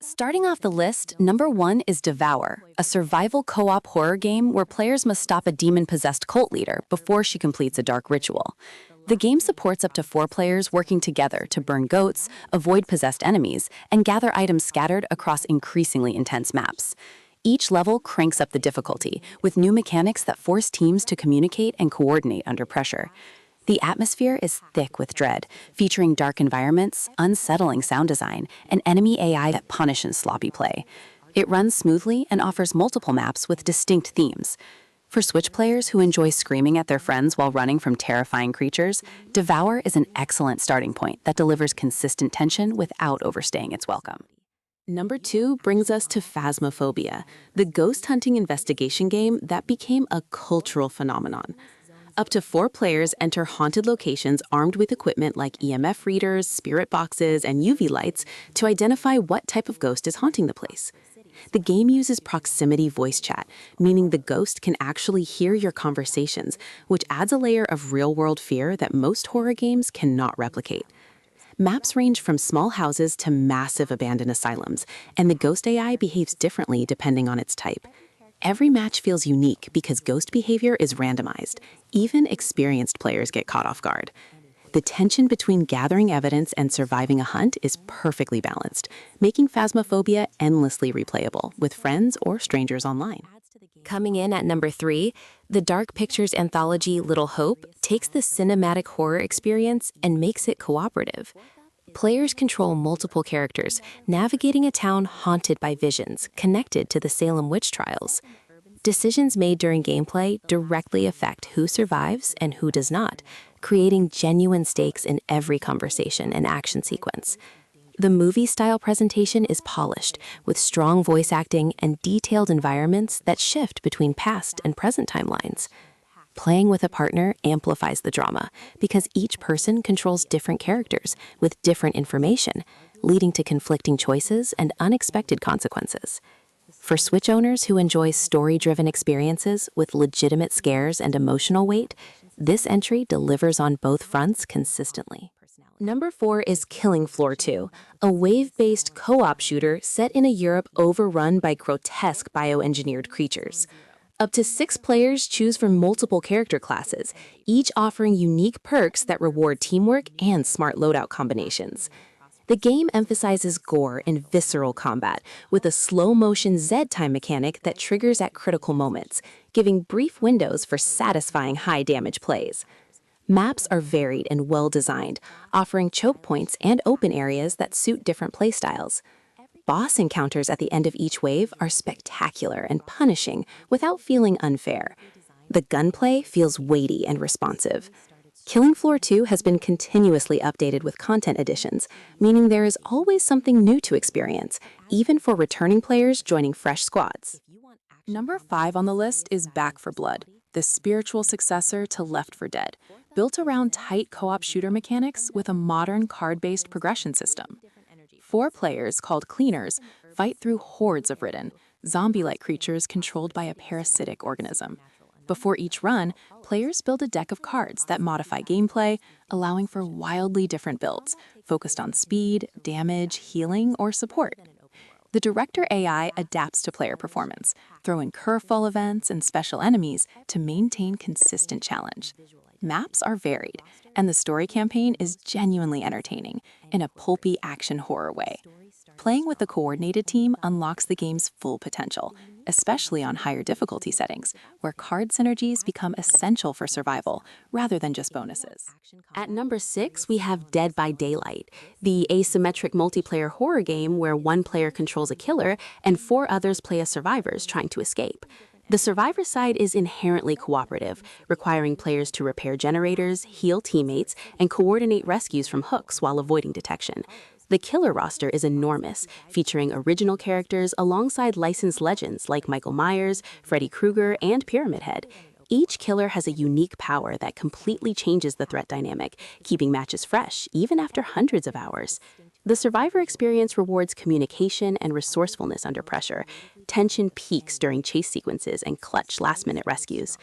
Starting off the list, number 1 is Devour, a survival co-op horror game where players must stop a demon-possessed cult leader before she completes a dark ritual. The game supports up to 4 players working together to burn goats, avoid possessed enemies, and gather items scattered across increasingly intense maps. Each level cranks up the difficulty, with new mechanics that force teams to communicate and coordinate under pressure. The atmosphere is thick with dread, featuring dark environments, unsettling sound design, and enemy AI that punishes sloppy play. It runs smoothly and offers multiple maps with distinct themes. For Switch players who enjoy screaming at their friends while running from terrifying creatures, Devour is an excellent starting point that delivers consistent tension without overstaying its welcome. Number 2 brings us to Phasmophobia, the ghost hunting investigation game that became a cultural phenomenon. Up to 4 players enter haunted locations armed with equipment like EMF readers, spirit boxes, and UV lights to identify what type of ghost is haunting the place. The game uses proximity voice chat, meaning the ghost can actually hear your conversations, which adds a layer of real-world fear that most horror games cannot replicate. Maps range from small houses to massive abandoned asylums, and the ghost AI behaves differently depending on its type. Every match feels unique because ghost behavior is randomized. Even experienced players get caught off guard. The tension between gathering evidence and surviving a hunt is perfectly balanced, making Phasmophobia endlessly replayable with friends or strangers online. Coming in at number 3, the Dark Pictures anthology Little Hope takes the cinematic horror experience and makes it cooperative. Players control multiple characters, navigating a town haunted by visions connected to the Salem witch trials. Decisions made during gameplay directly affect who survives and who does not, creating genuine stakes in every conversation and action sequence. The movie-style presentation is polished, with strong voice acting and detailed environments that shift between past and present timelines. Playing with a partner amplifies the drama because each person controls different characters with different information, leading to conflicting choices and unexpected consequences. For Switch owners who enjoy story-driven experiences with legitimate scares and emotional weight, this entry delivers on both fronts consistently. Number 4 is Killing Floor 2, a wave-based co-op shooter set in a Europe overrun by grotesque bioengineered creatures. Up to 6 players choose from multiple character classes, each offering unique perks that reward teamwork and smart loadout combinations. The game emphasizes gore and visceral combat, with a slow-motion Z-time mechanic that triggers at critical moments, giving brief windows for satisfying high-damage plays. Maps are varied and well-designed, offering choke points and open areas that suit different playstyles. Boss encounters at the end of each wave are spectacular and punishing without feeling unfair. The gunplay feels weighty and responsive. Killing Floor 2 has been continuously updated with content additions, meaning there is always something new to experience, even for returning players joining fresh squads. Number 5 on the list is Back 4 Blood, the spiritual successor to Left 4 Dead, built around tight co-op shooter mechanics with a modern card-based progression system. 4 players, called Cleaners, fight through hordes of ridden, zombie-like creatures controlled by a parasitic organism. Before each run, players build a deck of cards that modify gameplay, allowing for wildly different builds, focused on speed, damage, healing, or support. The Director AI adapts to player performance, throwing curveball events and special enemies to maintain consistent challenge. Maps are varied, and the story campaign is genuinely entertaining in a pulpy action horror way. Playing with the coordinated team unlocks the game's full potential, especially on higher difficulty settings, where card synergies become essential for survival rather than just bonuses. At number 6, we have Dead by Daylight, the asymmetric multiplayer horror game where 1 player controls a killer and 4 others play as survivors trying to escape. The survivor side is inherently cooperative, requiring players to repair generators, heal teammates, and coordinate rescues from hooks while avoiding detection. The killer roster is enormous, featuring original characters alongside licensed legends like Michael Myers, Freddy Krueger, and Pyramid Head. Each killer has a unique power that completely changes the threat dynamic, keeping matches fresh even after hundreds of hours. The survivor experience rewards communication and resourcefulness under pressure. Tension peaks during chase sequences and clutch last-minute rescues.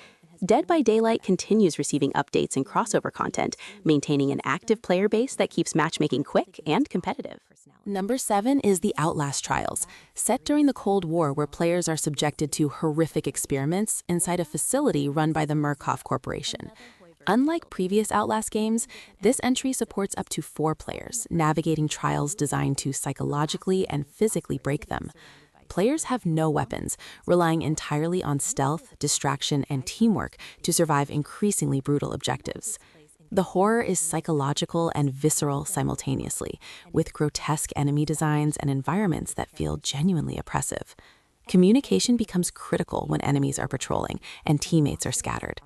Dead by Daylight continues receiving updates and crossover content, maintaining an active player base that keeps matchmaking quick and competitive. Number 7 is the Outlast Trials, set during the Cold War where players are subjected to horrific experiments inside a facility run by the Murkoff Corporation. Unlike previous Outlast games, this entry supports up to 4 players, navigating trials designed to psychologically and physically break them. Players have no weapons, relying entirely on stealth, distraction, and teamwork to survive increasingly brutal objectives. The horror is psychological and visceral simultaneously, with grotesque enemy designs and environments that feel genuinely oppressive. Communication becomes critical when enemies are patrolling and teammates are scattered.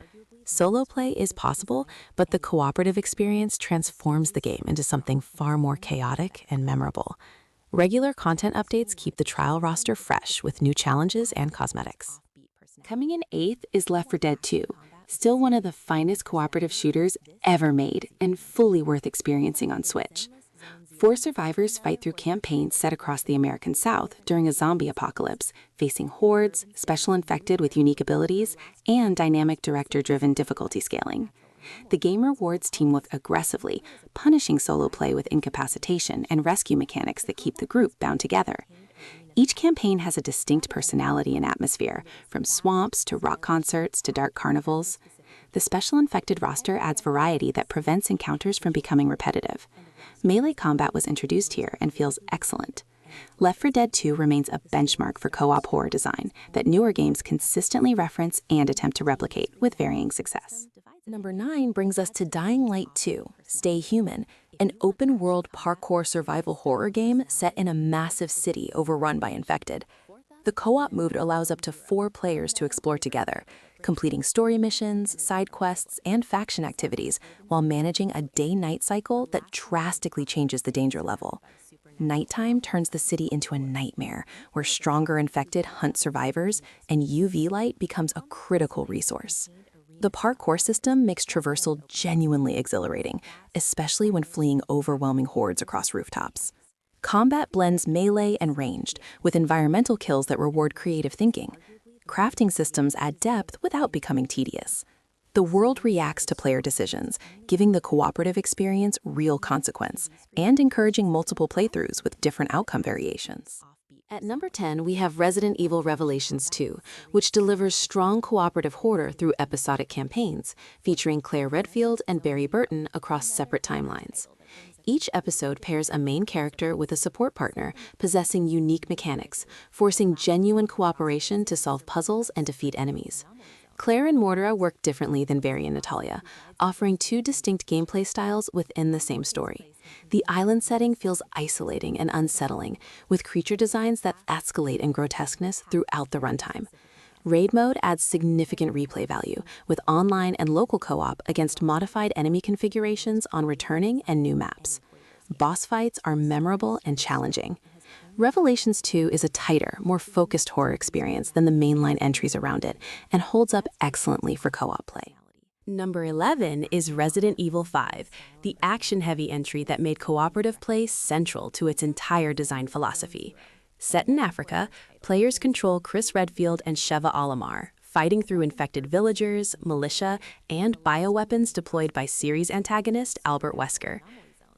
Solo play is possible, but the cooperative experience transforms the game into something far more chaotic and memorable. Regular content updates keep the trial roster fresh with new challenges and cosmetics. Coming in 8th is Left 4 Dead 2, still one of the finest cooperative shooters ever made and fully worth experiencing on Switch. 4 survivors fight through campaigns set across the American South during a zombie apocalypse, facing hordes, special infected with unique abilities, and dynamic director-driven difficulty scaling. The game rewards teamwork aggressively, punishing solo play with incapacitation and rescue mechanics that keep the group bound together. Each campaign has a distinct personality and atmosphere, from swamps to rock concerts to dark carnivals. The special infected roster adds variety that prevents encounters from becoming repetitive. Melee combat was introduced here and feels excellent. Left 4 Dead 2 remains a benchmark for co-op horror design that newer games consistently reference and attempt to replicate with varying success. Number 9 brings us to Dying Light 2, Stay Human, an open-world parkour survival horror game set in a massive city overrun by infected. The co-op mode allows up to 4 players to explore together, completing story missions, side quests, and faction activities while managing a day-night cycle that drastically changes the danger level. Nighttime turns the city into a nightmare, where stronger infected hunt survivors, and UV light becomes a critical resource. The parkour system makes traversal genuinely exhilarating, especially when fleeing overwhelming hordes across rooftops. Combat blends melee and ranged, with environmental kills that reward creative thinking. Crafting systems add depth without becoming tedious. The world reacts to player decisions, giving the cooperative experience real consequence, and encouraging multiple playthroughs with different outcome variations. At number 10, we have Resident Evil Revelations 2, which delivers strong cooperative horror through episodic campaigns, featuring Claire Redfield and Barry Burton across separate timelines. Each episode pairs a main character with a support partner, possessing unique mechanics, forcing genuine cooperation to solve puzzles and defeat enemies. Claire and Mordora work differently than Barry and Natalia, offering 2 distinct gameplay styles within the same story. The island setting feels isolating and unsettling, with creature designs that escalate in grotesqueness throughout the runtime. Raid mode adds significant replay value, with online and local co-op against modified enemy configurations on returning and new maps. Boss fights are memorable and challenging. Revelations 2 is a tighter, more focused horror experience than the mainline entries around it, and holds up excellently for co-op play. Number 11 is Resident Evil 5, the action-heavy entry that made cooperative play central to its entire design philosophy. Set in Africa, players control Chris Redfield and Sheva Alomar, fighting through infected villagers, militia, and bioweapons deployed by series antagonist Albert Wesker.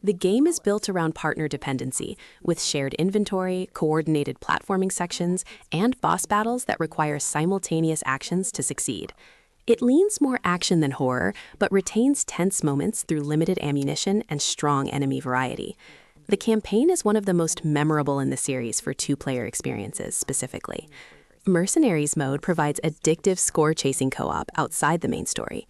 The game is built around partner dependency, with shared inventory, coordinated platforming sections, and boss battles that require simultaneous actions to succeed. It leans more action than horror, but retains tense moments through limited ammunition and strong enemy variety. The campaign is one of the most memorable in the series for 2-player experiences specifically. Mercenaries mode provides addictive score-chasing co-op outside the main story.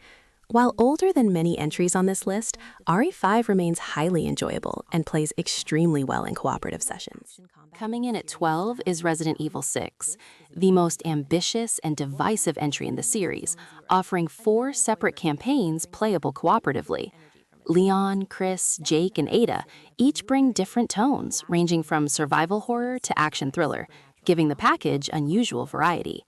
While older than many entries on this list, RE5 remains highly enjoyable and plays extremely well in cooperative sessions. Coming in at 12 is Resident Evil 6, the most ambitious and divisive entry in the series, offering 4 separate campaigns playable cooperatively. Leon, Chris, Jake, and Ada each bring different tones, ranging from survival horror to action thriller, giving the package unusual variety.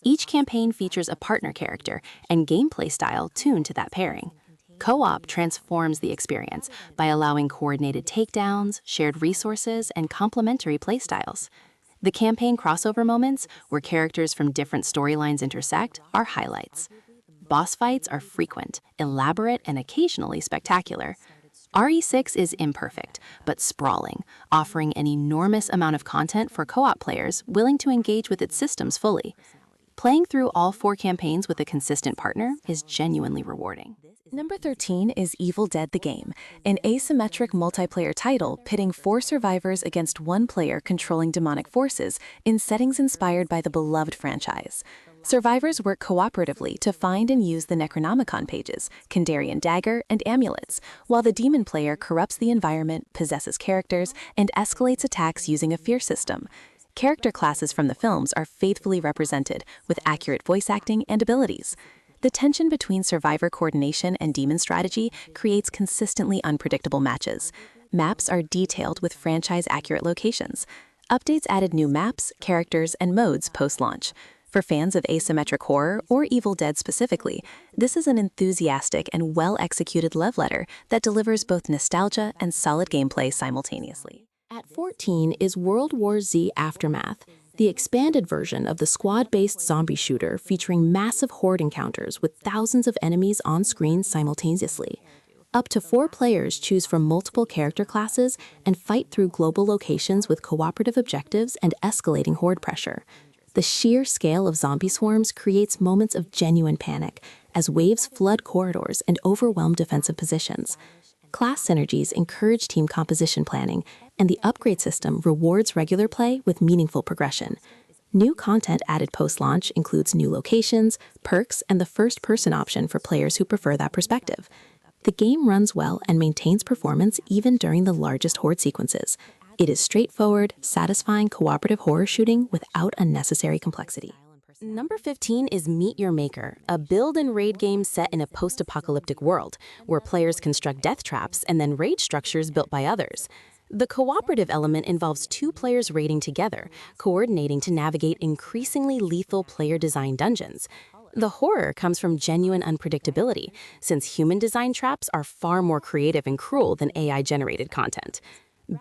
Each campaign features a partner character and gameplay style tuned to that pairing. Co-op transforms the experience by allowing coordinated takedowns, shared resources, and complementary playstyles. The campaign crossover moments, where characters from different storylines intersect, are highlights. Boss fights are frequent, elaborate, and occasionally spectacular. RE6 is imperfect, but sprawling, offering an enormous amount of content for co-op players willing to engage with its systems fully. Playing through all 4 campaigns with a consistent partner is genuinely rewarding. Number 13 is Evil Dead the Game, an asymmetric multiplayer title pitting 4 survivors against 1 player controlling demonic forces in settings inspired by the beloved franchise. Survivors work cooperatively to find and use the Necronomicon pages, Kandarian dagger, and amulets, while the demon player corrupts the environment, possesses characters, and escalates attacks using a fear system. Character classes from the films are faithfully represented with accurate voice acting and abilities. The tension between survivor coordination and demon strategy creates consistently unpredictable matches. Maps are detailed with franchise-accurate locations. Updates added new maps, characters, and modes post-launch. For fans of asymmetric horror, or Evil Dead specifically, this is an enthusiastic and well-executed love letter that delivers both nostalgia and solid gameplay simultaneously. At 14 is World War Z Aftermath, the expanded version of the squad-based zombie shooter featuring massive horde encounters with thousands of enemies on screen simultaneously. Up to 4 players choose from multiple character classes and fight through global locations with cooperative objectives and escalating horde pressure. The sheer scale of zombie swarms creates moments of genuine panic as waves flood corridors and overwhelm defensive positions. Class synergies encourage team composition planning, and the upgrade system rewards regular play with meaningful progression. New content added post-launch includes new locations, perks, and the first-person option for players who prefer that perspective. The game runs well and maintains performance even during the largest horde sequences. It is straightforward, satisfying cooperative horror shooting without unnecessary complexity. Number 15 is Meet Your Maker, a build and raid game set in a post-apocalyptic world, where players construct death traps and then raid structures built by others. The cooperative element involves 2 players raiding together, coordinating to navigate increasingly lethal player-designed dungeons. The horror comes from genuine unpredictability, since human-designed traps are far more creative and cruel than AI-generated content.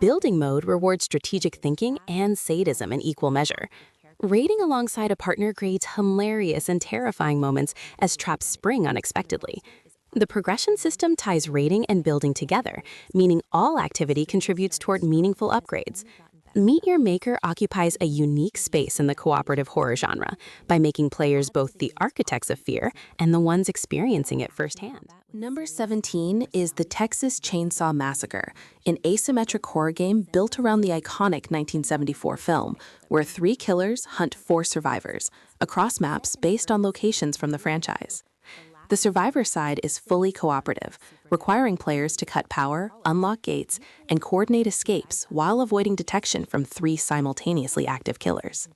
Building mode rewards strategic thinking and sadism in equal measure. Raiding alongside a partner creates hilarious and terrifying moments as traps spring unexpectedly. The progression system ties raiding and building together, meaning all activity contributes toward meaningful upgrades. Meet Your Maker occupies a unique space in the cooperative horror genre by making players both the architects of fear and the ones experiencing it firsthand. Number 17 is the Texas Chainsaw Massacre, an asymmetric horror game built around the iconic 1974 film, where 3 killers hunt 4 survivors, across maps based on locations from the franchise. The survivor side is fully cooperative, requiring players to cut power, unlock gates, and coordinate escapes while avoiding detection from 3 simultaneously active killers.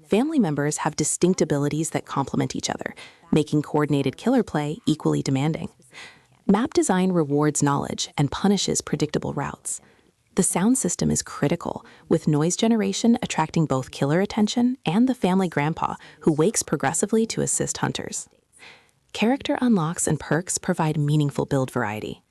Family members have distinct abilities that complement each other, making coordinated killer play equally demanding. Map design rewards knowledge and punishes predictable routes. The sound system is critical, with noise generation attracting both killer attention and the family grandpa who wakes progressively to assist hunters. Character unlocks and perks provide meaningful build variety.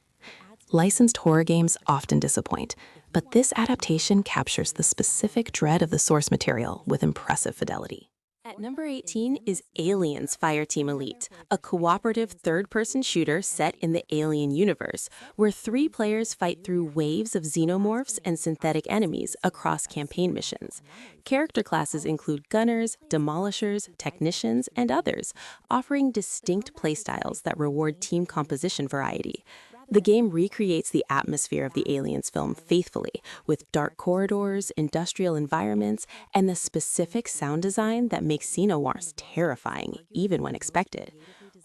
Licensed horror games often disappoint, but this adaptation captures the specific dread of the source material with impressive fidelity. At number 18 is Aliens Fireteam Elite, a cooperative third-person shooter set in the Alien universe, where 3 players fight through waves of xenomorphs and synthetic enemies across campaign missions. Character classes include gunners, demolishers, technicians, and others, offering distinct playstyles that reward team composition variety. The game recreates the atmosphere of the Aliens film faithfully, with dark corridors, industrial environments, and the specific sound design that makes xenomorphs terrifying, even when expected.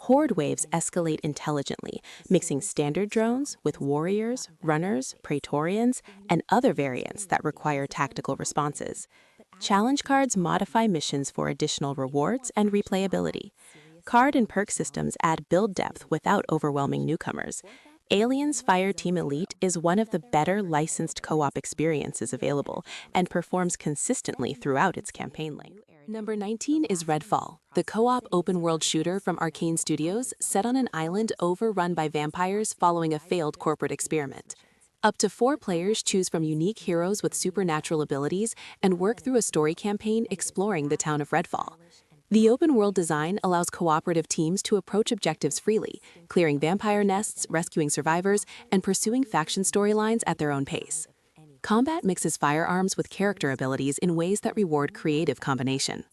Horde waves escalate intelligently, mixing standard drones with warriors, runners, praetorians, and other variants that require tactical responses. Challenge cards modify missions for additional rewards and replayability. Card and perk systems add build depth without overwhelming newcomers. Aliens Fireteam Elite is one of the better licensed co-op experiences available and performs consistently throughout its campaign length. Number 19 is Redfall, the co-op open-world shooter from Arcane Studios set on an island overrun by vampires following a failed corporate experiment. Up to 4 players choose from unique heroes with supernatural abilities and work through a story campaign exploring the town of Redfall. The open-world design allows cooperative teams to approach objectives freely, clearing vampire nests, rescuing survivors, and pursuing faction storylines at their own pace. Combat mixes firearms with character abilities in ways that reward creative combination.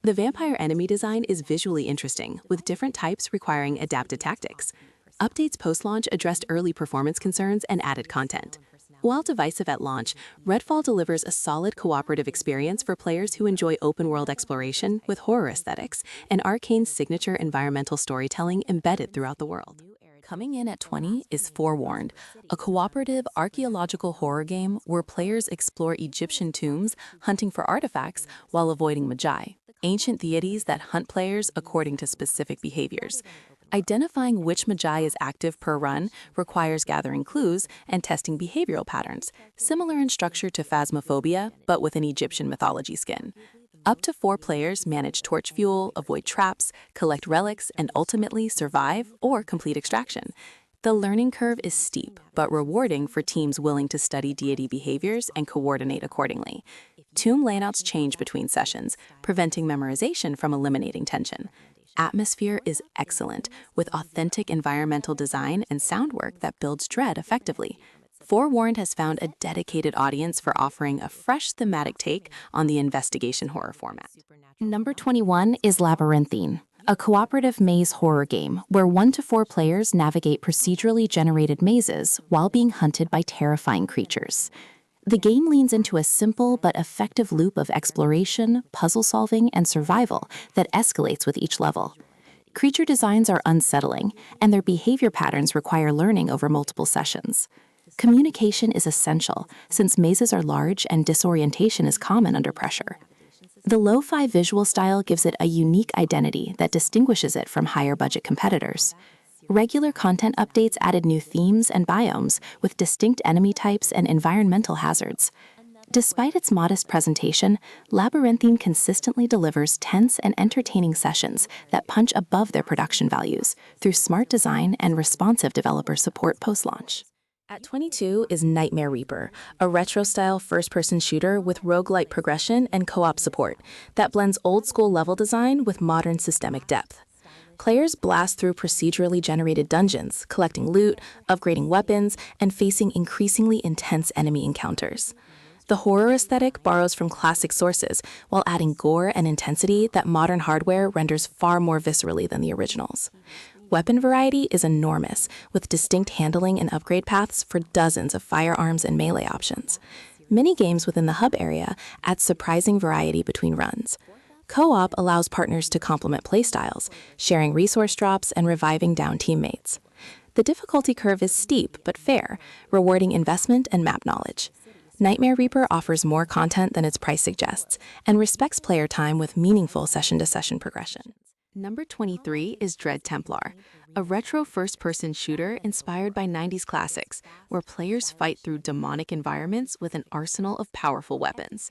The vampire enemy design is visually interesting, with different types requiring adapted tactics. Updates post-launch addressed early performance concerns and added content. While divisive at launch, Redfall delivers a solid cooperative experience for players who enjoy open-world exploration with horror aesthetics and Arcane's signature environmental storytelling embedded throughout the world. Coming in at 20 is Forewarned, a cooperative archaeological horror game where players explore Egyptian tombs, hunting for artifacts while avoiding magi, ancient deities that hunt players according to specific behaviors. Identifying which magi is active per run requires gathering clues and testing behavioral patterns, similar in structure to Phasmophobia, but with an Egyptian mythology skin. Up to 4 players manage torch fuel, avoid traps, collect relics, and ultimately survive or complete extraction. The learning curve is steep, but rewarding for teams willing to study deity behaviors and coordinate accordingly. Tomb layouts change between sessions, preventing memorization from eliminating tension. Atmosphere is excellent, with authentic environmental design and sound work that builds dread effectively. Forewarned has found a dedicated audience for offering a fresh thematic take on the investigation horror format. Number 21 is Labyrinthine, a cooperative maze horror game where 1 to 4 players navigate procedurally generated mazes while being hunted by terrifying creatures. The game leans into a simple but effective loop of exploration, puzzle solving, and survival that escalates with each level. Creature designs are unsettling, and their behavior patterns require learning over multiple sessions. Communication is essential, since mazes are large and disorientation is common under pressure. The lo-fi visual style gives it a unique identity that distinguishes it from higher-budget competitors. Regular content updates added new themes and biomes with distinct enemy types and environmental hazards. Despite its modest presentation, Labyrinthine consistently delivers tense and entertaining sessions that punch above their production values through smart design and responsive developer support post-launch. At 22 is Nightmare Reaper, a retro-style first-person shooter with roguelite progression and co-op support that blends old-school level design with modern systemic depth. Players blast through procedurally generated dungeons, collecting loot, upgrading weapons, and facing increasingly intense enemy encounters. The horror aesthetic borrows from classic sources while adding gore and intensity that modern hardware renders far more viscerally than the originals. Weapon variety is enormous, with distinct handling and upgrade paths for dozens of firearms and melee options. Mini-games within the hub area add surprising variety between runs. Co-op allows partners to complement playstyles, sharing resource drops and reviving down teammates. The difficulty curve is steep but fair, rewarding investment and map knowledge. Nightmare Reaper offers more content than its price suggests and respects player time with meaningful session-to-session progression. Number 23 is Templar, a retro first-person shooter inspired by 90s classics, where players fight through demonic environments with an arsenal of powerful weapons.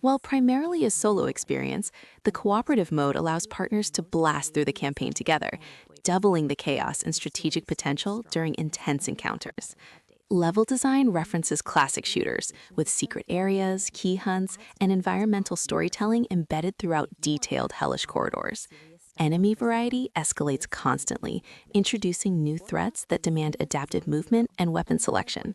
While primarily a solo experience, the cooperative mode allows partners to blast through the campaign together, doubling the chaos and strategic potential during intense encounters. Level design references classic shooters, with secret areas, key hunts, and environmental storytelling embedded throughout detailed hellish corridors. Enemy variety escalates constantly, introducing new threats that demand adaptive movement and weapon selection.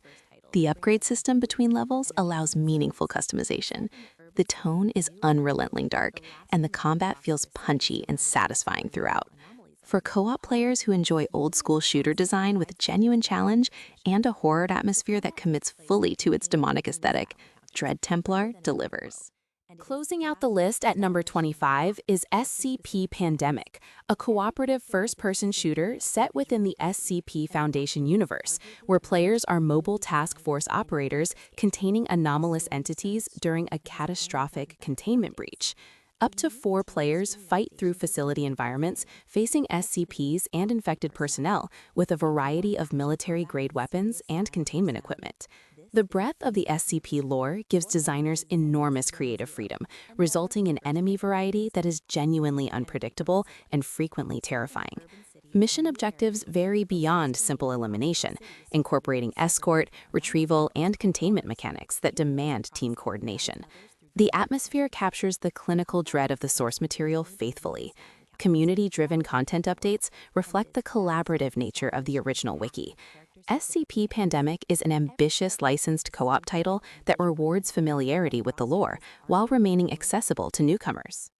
The upgrade system between levels allows meaningful customization. The tone is unrelenting dark, and the combat feels punchy and satisfying throughout. For co-op players who enjoy old-school shooter design with genuine challenge and a horror atmosphere that commits fully to its demonic aesthetic, Templar delivers. Closing out the list at number 25 is SCP Pandemic, a cooperative first-person shooter set within the SCP Foundation universe, where players are mobile task force operators containing anomalous entities during a catastrophic containment breach. Up to 4 players fight through facility environments, facing SCPs and infected personnel with a variety of military-grade weapons and containment equipment. The breadth of the SCP lore gives designers enormous creative freedom, resulting in enemy variety that is genuinely unpredictable and frequently terrifying. Mission objectives vary beyond simple elimination, incorporating escort, retrieval, and containment mechanics that demand team coordination. The atmosphere captures the clinical dread of the source material faithfully. Community-driven content updates reflect the collaborative nature of the original wiki. SCP Pandemic is an ambitious licensed co-op title that rewards familiarity with the lore while remaining accessible to newcomers.